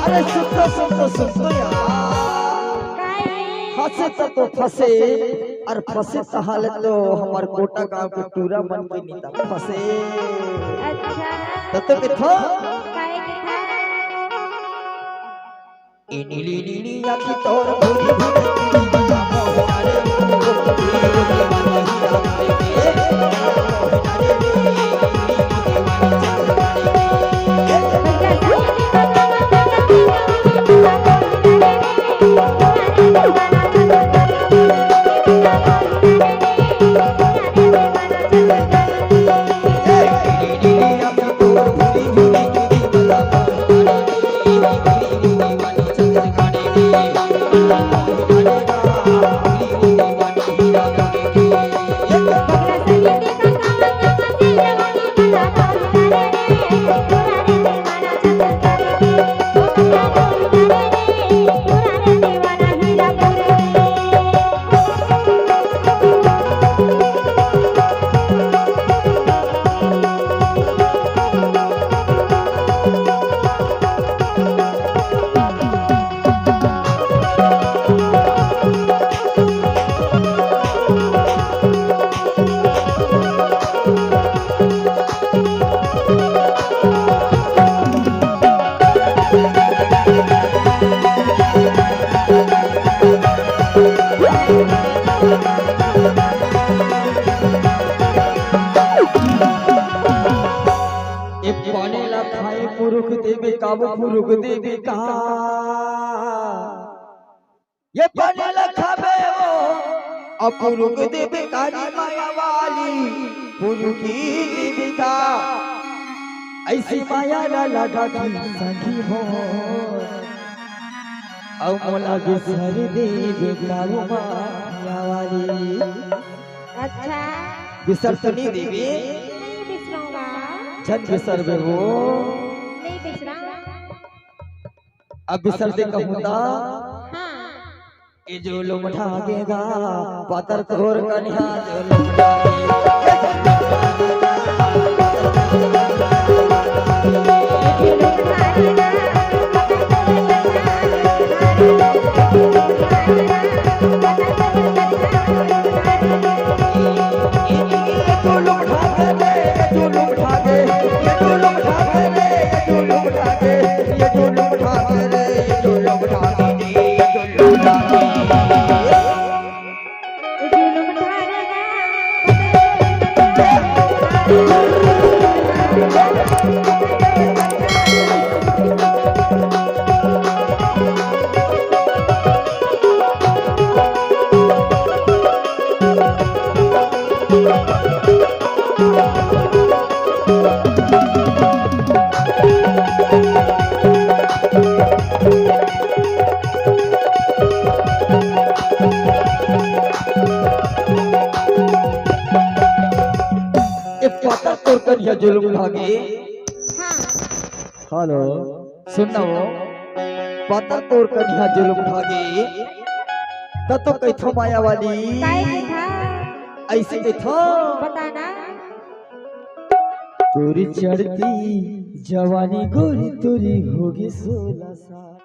अरे सुन तो यार, फंसे तो फंसे और फंसे तहाल तो हमार कोटा गांव के टूरा मन के नीता फंसे। अच्छा तो किथो काहे के था ई नीली नीली आँखी तोर भूरी भूरी बता मोहनारे पुरुष देवी काबू पुरुष देवी कहा ये पानी लखाबे वो अपुरुष देवी काली माया वाली पुरुष देवी का ऐसी माया ना लगा की सखी हो औ मोला बिसर देवी काबू माया वाली। अच्छा बिसर तो नहीं देवी नहीं बिसरूंगा छत बिसर बे वो नहीं बिसरा अब बिसर दे कहूँगा हाँ ये जो लोग ठाकेगा पातर तोर कन्या जो लोग ठाकेगा कन्या जुलूम भागे हेलो सुनना वो पता तोर कन्या जुलूम भागे तो कैथो माया वाली काहे के था ऐसे कैथो बताना तोरी चढ़ती जवानी गोरी तोरी होगी 16 साल।